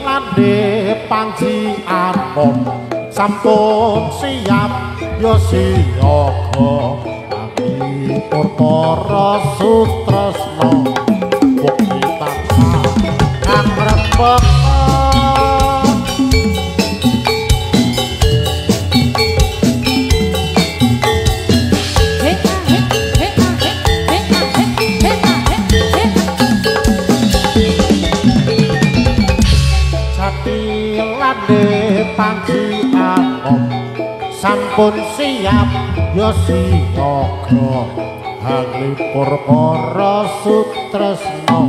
lande panji anom sampun siap yo siyaga ati perkara sutresna bukti tansah kang rembek panji anom sampun siap yo siyaga hanglipur para sutresna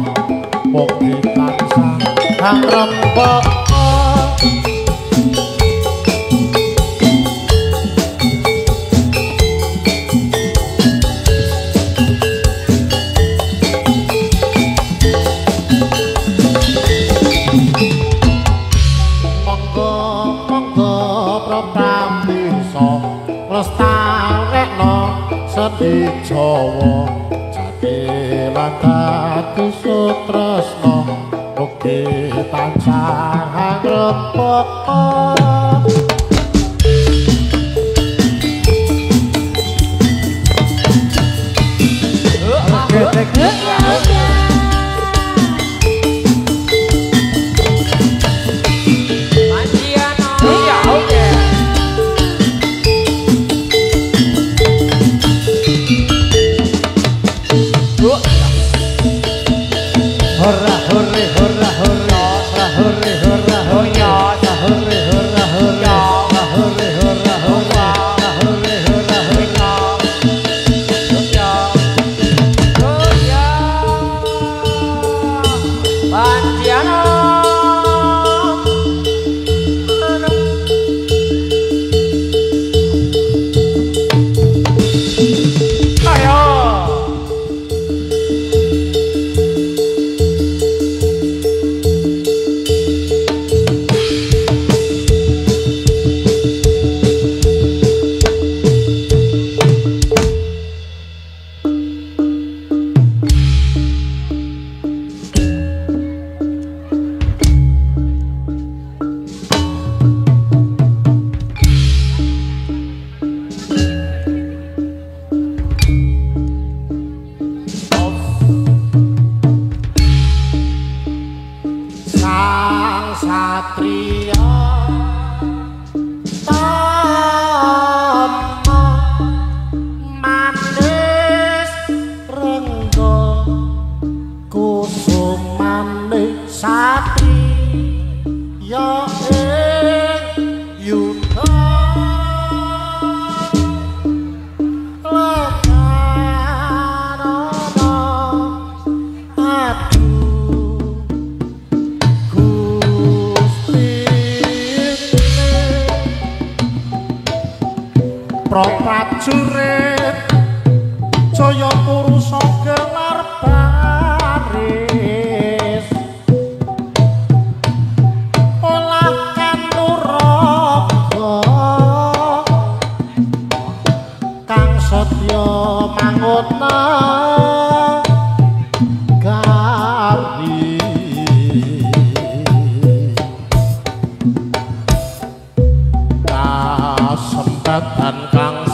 mugi tansah kang rembek sedih Jawa jati lan dadi sutresna mugi tansah rembek prajurit jaya purusa gelar baris olah kanuraga kang setya mangutna gari kasempatan kang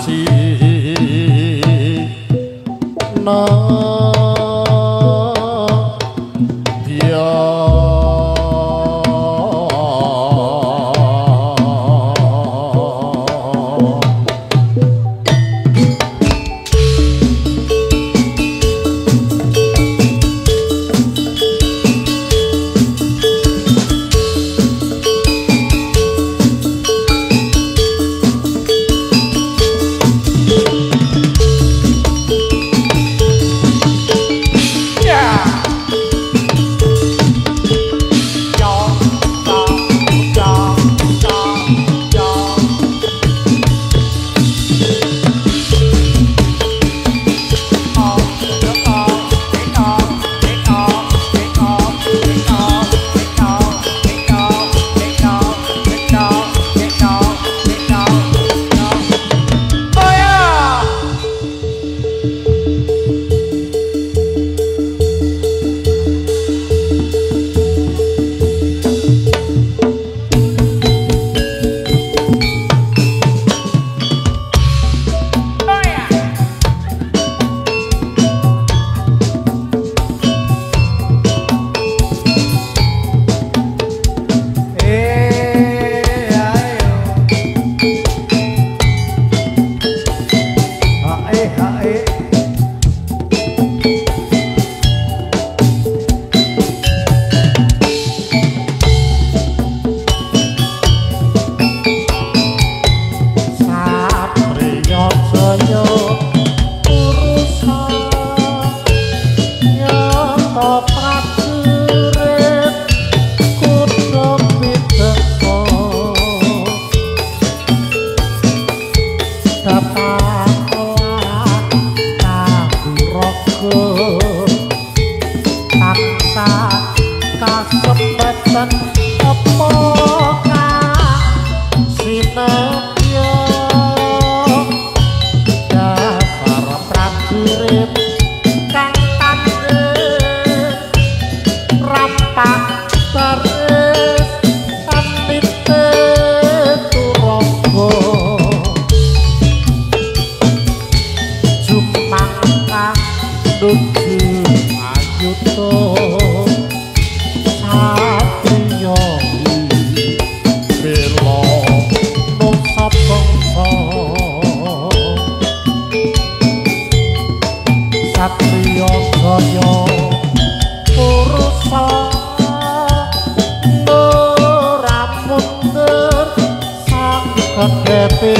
jepe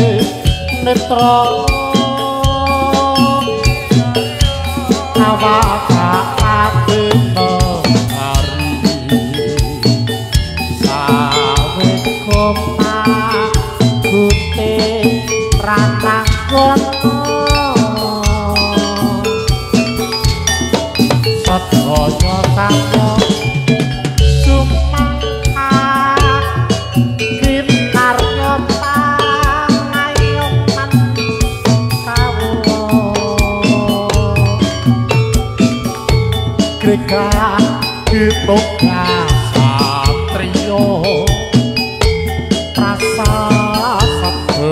netra awak ati hari sawe koma gute ranang kono sadaya kaya Boga satrio rasa sabda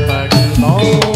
bagi negara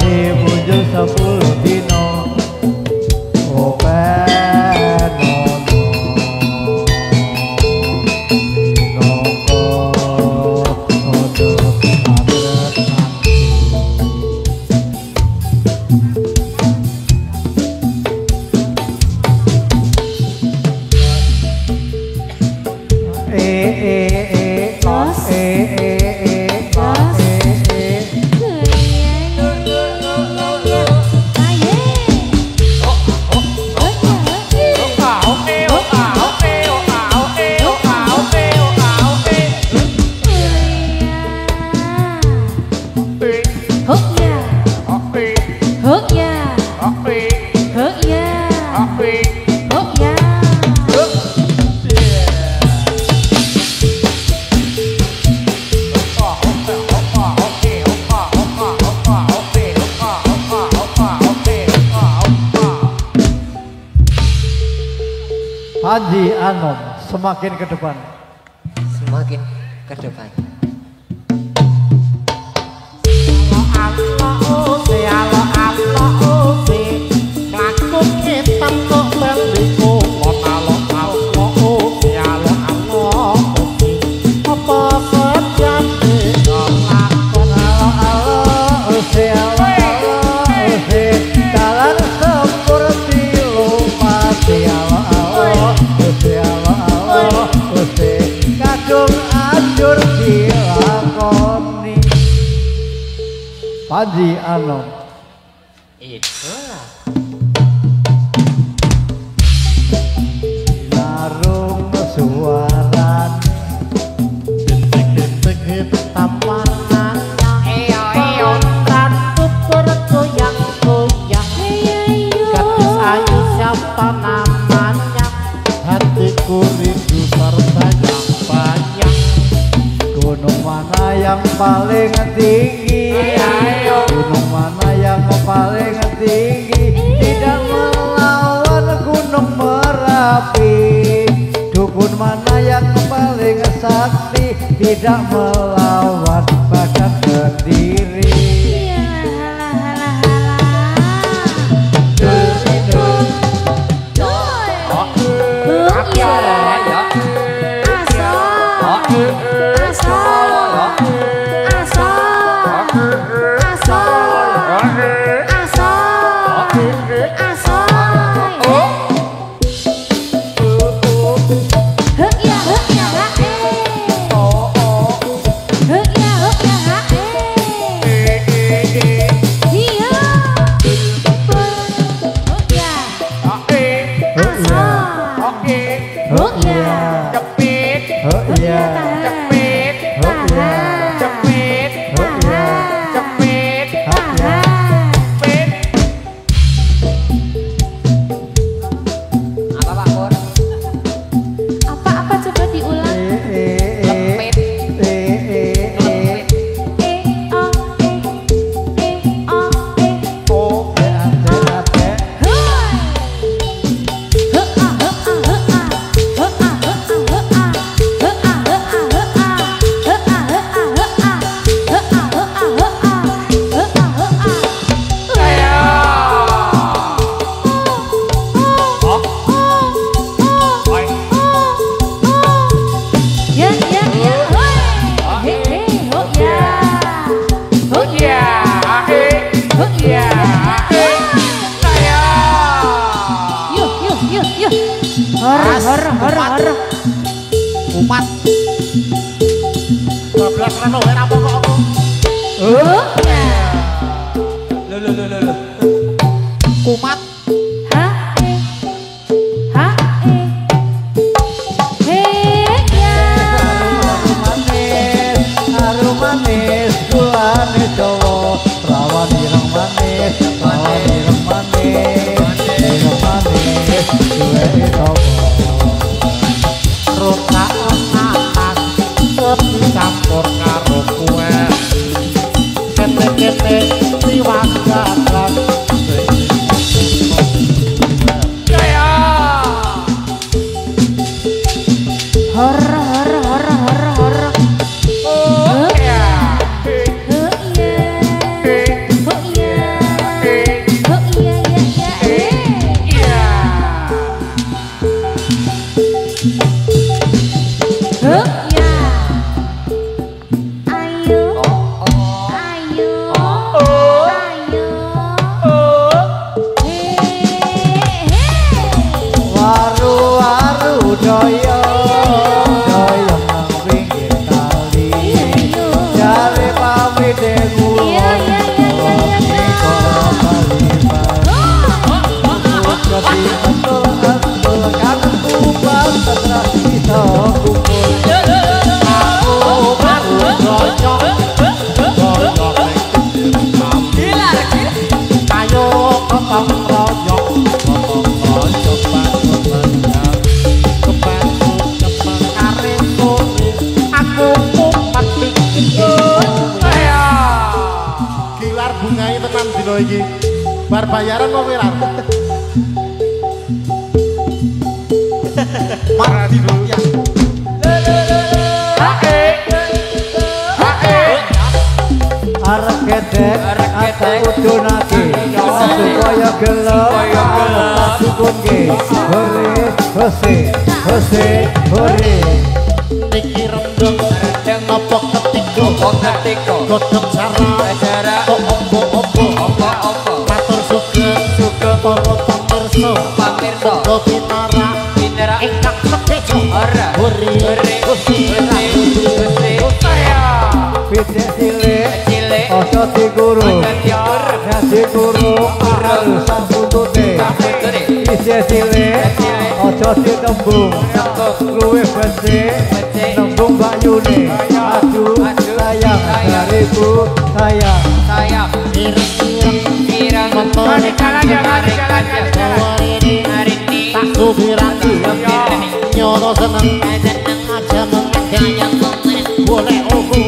dibujur 10 dino Panji Anom semakin ke depan. Semakin ke depan. Panji Anom. Itulah. Narung suaran detik-detik hitam warnanya rambut bergoyang-goyang gadis ayu siapa namanya hatiku rindu terbayang-bayang gunung mana yang paling tinggi gunung mana yang paling tinggi tidak melawan gunung Merapi dukun mana yang paling sakti tidak melawan Bagan Kediri Umat 12 reno ora apa-apa aku. Lho. Umat harum manis gulane Jawa rawan ireng manis duwe sapa roka onakan campur karo kue kete-kete diwagakan jaya hor oh ya Lho iki bar bayaran mau viral. Mati dulu ya. Arek gedek atau udunake supaya gelem sukunke hore hose hose hore Niki rendeng apa ketika godhog cara opo matur suge para pamirsa kopi nara ingkang sedejo hore hose Picek cilik ojo diguru arusan buntute Picek cilik ojo ditembung luwih becik nembung bakyune aduh sayang dariku sayang ireng mentone hari ini tak subirati nyono seneng aja mengajak boleh oku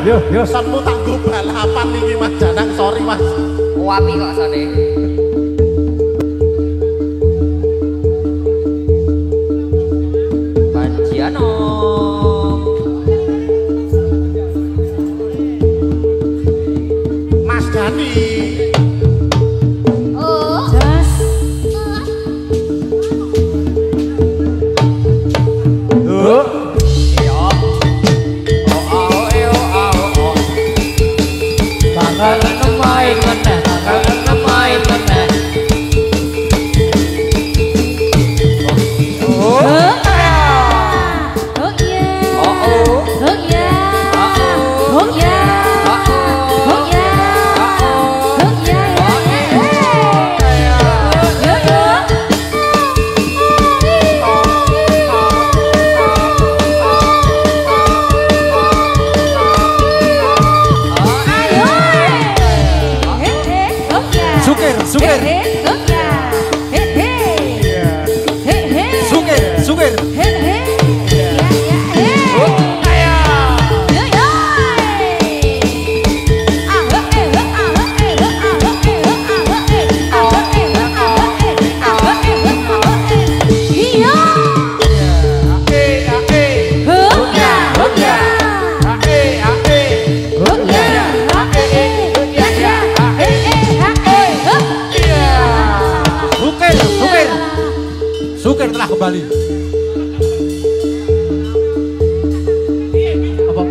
Yo. Yo. Pesanmu tak go balapan iki Mas Janang, sorry Mas. Wapi kok sone. Panjiano. Mas Dani.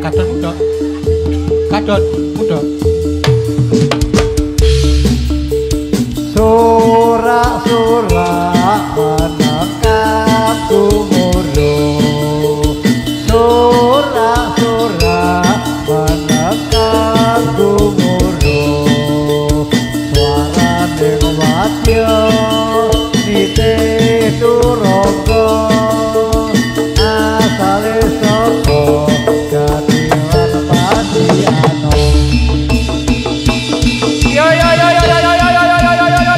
Kadon muda. Kadon muda. Sorak-sorak anak kumuro. Sorak-sorak anak kumuro. Suarane wadya nitih turangga. Asale saka Jatilan Pasiano. Yo yo yo yo yo yo yo yo yo yo yo yo.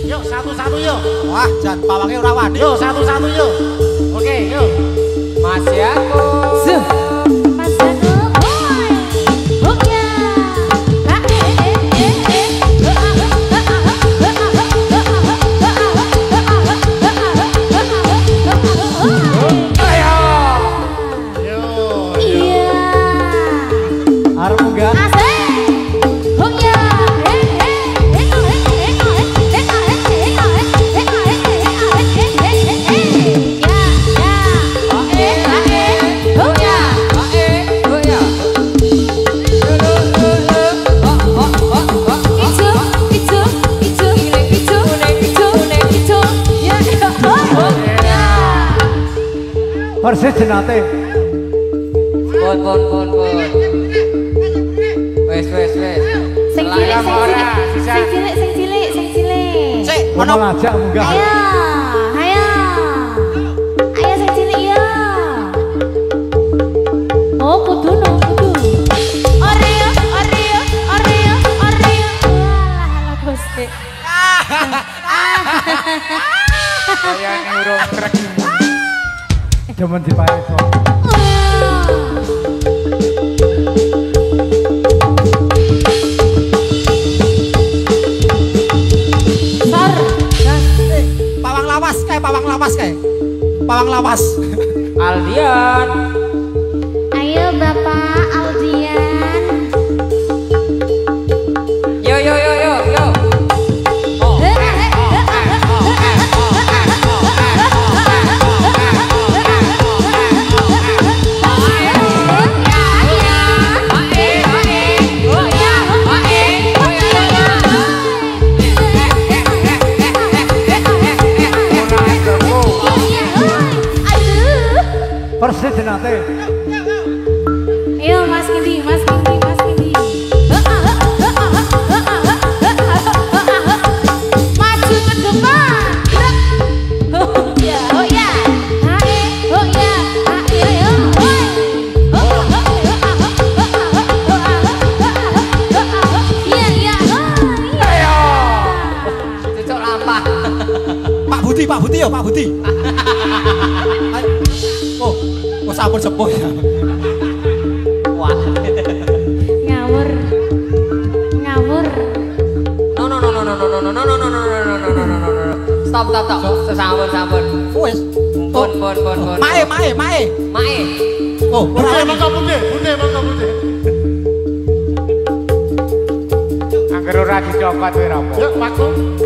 Yuk satu-satu satu-satu yuk. Wah, jan pawangnya ora wani. Yuk, satu-satu yuk. Oke, yuk. Mas Yaku. Mas Yaku, boy. Oh ya. Iya. Arep enggak? Oh ya. Persis jenate. Pun. Wes. Sing cilik. Sik, Ono ono ngajak munggah. Ayo sing cilik ya. Oh, kudu. Oreo. Alah Gusti. Kayak ngurung trek. Jaman dipae so. pawang lawas. Aldian. Ayo Bapak Aldian. Yo. Persis nate. Ayo Mas Kindi. Maju ke depan. Oh ya. Cocok lampah. Pak Budi yo, Pak Budi. Oh sampun sepuh ya. Wah. Ngawur. No. Stop. Sampun. Wes. Pun. Mae. Oh, ora Bude wani. mangga bude. Angger ora dicokot kowe rapo. Yuk, Pak.